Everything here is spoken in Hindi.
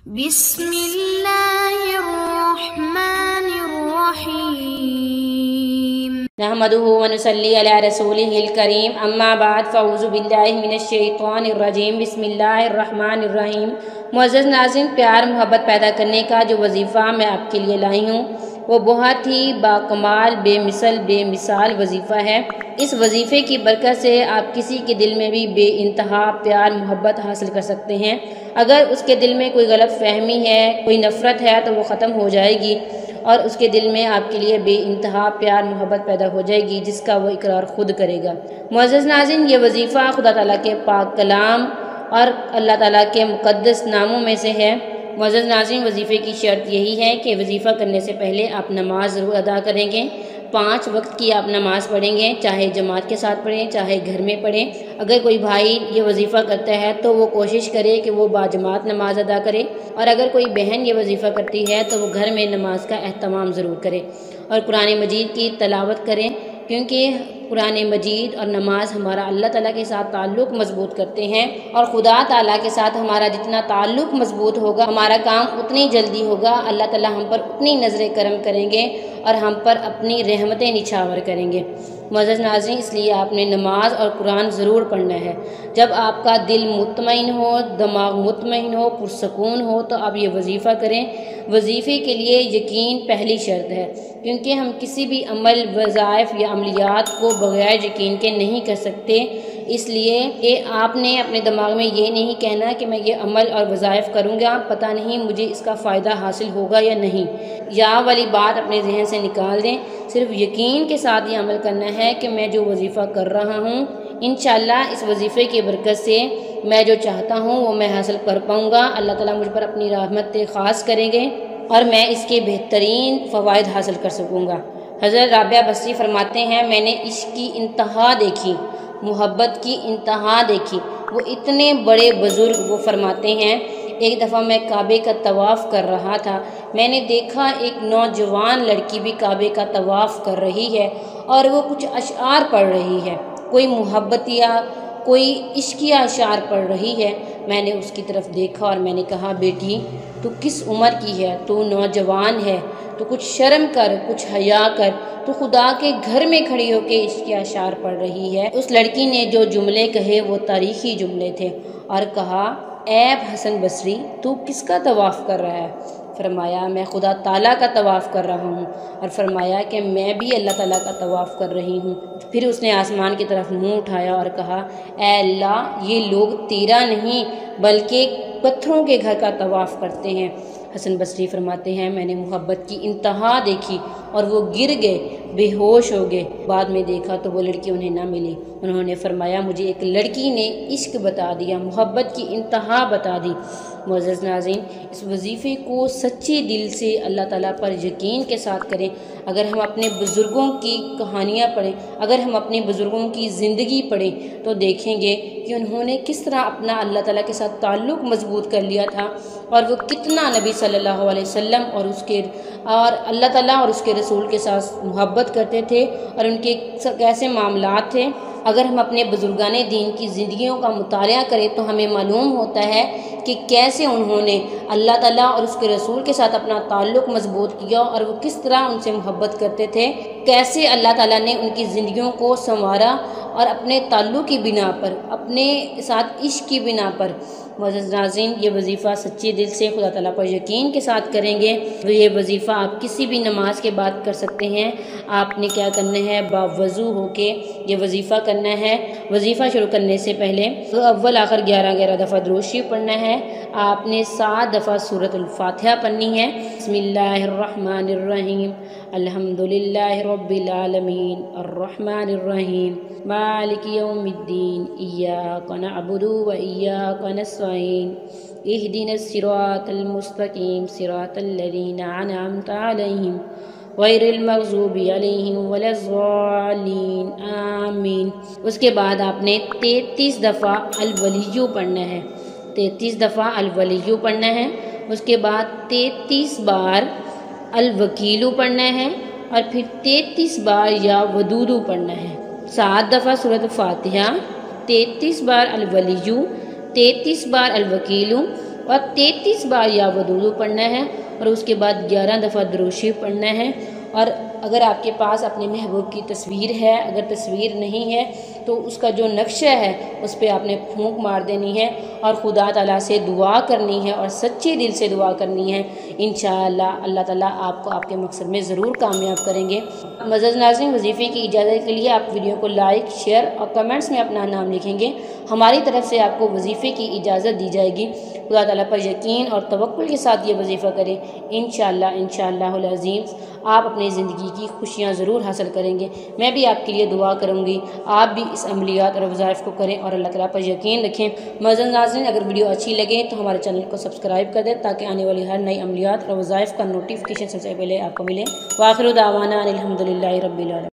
बिस्मिल्लाहिर्रहमानिर्रहीम। नहमदुहु व नुसल्ली अला रसूलिहिल करीम। अम्मा बाद फ़अऊज़ु बिल्लाहि मिनश्शैतानिर्रजीम। बिस्मिल्लाहिर्रहमानिर्रहीम। मुअज़्ज़ज़ नाज़रीन, प्यार मोहब्बत पैदा करने का जो वजीफ़ा मैं आपके लिए लाई हूँ वो बहुत ही बाकमाल, बेमिसल, बेमिसाल वजीफ़ा है। इस वजीफ़े की बरकत से आप किसी के दिल में भी बेइंतहा प्यार मोहब्बत हासिल कर सकते हैं। अगर उसके दिल में कोई गलत फहमी है, कोई नफ़रत है तो वो ख़त्म हो जाएगी और उसके दिल में आपके लिए बेइंतहा प्यार मोहब्बत पैदा हो जाएगी, जिसका वो इकरार खुद करेगा। मुअज़्ज़ज़ नाज़रीन, ये वजीफ़ा खुदा ताला के पाक कलाम और अल्लाह ताला के मुक़द्दस नामों में से है। मुअज़्ज़ज़ नाज़रीन, वजीफ़े की शर्त यही है कि वजीफ़ा करने से पहले आप नमाज ज़रूर अदा करेंगे। 5 वक्त की आप नमाज़ पढ़ेंगे, चाहे जमात के साथ पढ़ें चाहे घर में पढ़ें। अगर कोई भाई ये वजीफ़ा करता है तो वो कोशिश करे कि वो बाजमात नमाज अदा करे, और अगर कोई बहन ये वजीफ़ा करती है तो वो घर में नमाज का एहतमाम ज़रूर करे और कुरान मजीद की तलावत करें, क्योंकि कुरान मजीद और नमाज हमारा अल्लाह ताला के साथ ताल्लुक़ मजबूत करते हैं, और खुदा ताला के साथ हमारा जितना ताल्लुक़ मजबूत होगा हमारा काम उतनी जल्दी होगा। अल्लाह ताला हम पर उतनी नज़र करम करेंगे और हम पर अपनी रहमतें निछावर करेंगे। मुअज़्ज़ज़ नाज़रीन, इसलिए आपने नमाज और कुरान ज़रूर पढ़ना है। जब आपका दिल मुतमईन हो, दिमाग मुतमईन हो, पुरसकून हो, तो आप ये वजीफ़ा करें। वजीफ़े के लिए यकीन पहली शर्त है, क्योंकि हम किसी भी अमल, वज़ाइफ या अमलियात को बग़ैर यकीन के नहीं कर सकते। इसलिए कि आपने अपने दिमाग में ये नहीं कहना कि मैं ये अमल और वज़ाइफ करूँगा, पता नहीं मुझे इसका फ़ायदा हासिल होगा या नहीं, या वाली बात अपने जहन से निकाल दें। सिर्फ यकीन के साथ ये अमल करना है कि मैं जो वजीफ़ा कर रहा हूँ, इंशाअल्लाह इस वजीफ़े की बरकत से मैं जो चाहता हूँ वो मैं हासिल कर पाऊँगा। अल्लाह ताला मुझ पर अपनी रहमत ख़ास करेंगे और मैं इसके बेहतरीन फ़वाइद हासिल कर सकूँगा। हज़रत राबिया बसरी फरमाते हैं, मैंने इश्क़ की इंतहा देखी, मोहब्बत की इंतहा देखी। वो इतने बड़े बुज़ुर्ग, वो फरमाते हैं, एक दफ़ा मैं काबे का तवाफ़ कर रहा था, मैंने देखा एक नौजवान लड़की भी काबे का तवाफ़ कर रही है और वो कुछ अशआर पढ़ रही है, कोई मोहब्बतिया, कोई इश्किया अशआर पढ़ रही है। मैंने उसकी तरफ देखा और मैंने कहा, बेटी तू किस उम्र की है, तू नौजवान है, तो कुछ शर्म कर, कुछ हया कर, तो खुदा के घर में खड़ी होकर इश्किया अशआर पढ़ रही है। उस लड़की ने जो जुमले कहे वो तारीख़ी जुमले थे और कहा, ऐब हसन बसरी, तू किसका तवाफ़ कर रहा है? फरमाया, मैं खुदा ताला का तवाफ़ कर रहा हूँ। और फरमाया कि मैं भी अल्लाह ताला का तवाफ़ कर रही हूँ। फिर उसने आसमान की तरफ मुँह उठाया और कहा, ऐ अल्लाह, ये लोग तेरा नहीं बल्कि पत्थरों के घर का तवाफ़ करते हैं। हसन बसरी फरमाते हैं, मैंने मोहब्बत की इंतहा देखी और वो गिर गए, बेहोश हो गए। बाद में देखा तो वो लड़की उन्हें ना मिली। उन्होंने फरमाया, मुझे एक लड़की ने इश्क बता दिया, मोहब्बत की इंतहा बता दी। मुअज़्ज़ज़ नाज़रीन, इस वजीफ़े को सच्चे दिल से अल्लाह ताला पर यकीन के साथ करें। अगर हम अपने बुज़ुर्गों की कहानियाँ पढ़ें, अगर हम अपने बुज़ुर्गों की ज़िंदगी पढ़ें तो देखेंगे कि उन्होंने किस तरह अपना अल्लाह ताला के साथ ताल्लुक़ मजबूत कर लिया था और वो कितना नबी सल्लल्लाहु अलैहि वसल्लम और अल्लाह ताला और उसके रसूल के साथ मोहब्बत करते थे और उनके कैसे मामलात थे। अगर हम अपने बुज़ुर्गाने दीन की ज़िंदगियों का मुताला करें तो हमें मालूम होता है कि कैसे उन्होंने अल्लाह ताला और उसके रसूल के साथ अपना ताल्लुक़ मजबूत किया और वो किस तरह उनसे मोहब्बत करते थे, कैसे अल्लाह ताला ने उनकी ज़िंदगियों को संवारा और अपने ताल्लुक़ की बिना पर, अपने साथ इश्क की बिना पर। मुअज़्ज़ज़ नाज़रीन, ये वजीफ़ा सच्चे दिल से खुदा ताला पर यकीन के साथ करेंगे तो ये वजीफ़ा आप किसी भी नमाज के बाद कर सकते हैं। आपने क्या करना है, बावज़ू होके ये वजीफ़ा करना है। वजीफ़ा शुरू करने से पहले तो अव्वल आखिर 11-11 दफ़ा दुरूद शरीफ पढ़ना है। आपने 7 दफ़ा सूरतुल फातिहा पढ़नी है। बिस्मिल्लाहिर्रहमानिर्रहीम, अल्हम्दुलिल्लाहि रब्बिल आलमीन, अर्रहमानिर्रहीम, मालिकि यौमिद्दीन, इय्याका नअबुदु व इय्याका नस्तईन, इहदिनस सिरातल मुस्तकीम, सिरातल लज़ीना अनअमता अलैहिम गैरिल मग़ज़ूबि अलैहिम वलज़्ज़ालीन, आमीन। उसके बाद आपने 33 दफ़ा अल वलिय्यु पढ़ना है। 33 दफ़ा अल वलिय्यु पढ़ना है। उसके बाद 33 बार अल वकीलु पढ़ना है और फिर 33 बार या वदूदु पढ़ना है। 7 दफ़ा सूरत फातिहा, 33 बार अल वलिय्यु, 33 बार अल वकीलु, और 33 बार या वुज़ू पढ़ना है और उसके बाद 11 दफ़ा दुरूद शरीफ पढ़ना है। और अगर आपके पास अपने महबूब की तस्वीर है, अगर तस्वीर नहीं है तो उसका जो नक्शा है उस पर आपने फूंक मार देनी है और खुदा ताला से दुआ करनी है और सच्चे दिल से दुआ करनी है। इंशाअल्लाह अल्लाह ताला आपको आपके मकसद में ज़रूर कामयाब करेंगे। मज़ीद नाज़रीन, वजीफ़े की इजाज़त के लिए आप वीडियो को लाइक, शेयर और कमेंट्स में अपना नाम लिखेंगे। हमारी तरफ से आपको वजीफ़े की इजाज़त दी जाएगी। खुदा ताला पर यकीन और तवक्कुल के साथ ये वजीफ़ा करें। इंशाअल्लाहुल अज़ीज़ आप अपनी ज़िंदगी की खुशियाँ ज़रूर हासिल करेंगे। मैं भी आपके लिए दुआ करूँगी, आप भी इस अमलियात और वज़ाइफ को करें और अल्लाह ताला पर यकीन रखें। मज़ीद नाज़रीन, अगर वीडियो अच्छी लगे तो हमारे चैनल को सब्सक्राइब कर दें ताकि आने वाली हर नई अमलियात और वज़ाइफ का नोटिफिकेशन सबसे पहले आपको मिले। व आखिर दावाना अनिल हम्दुलिल्लाहि रब्बिल आलमीन।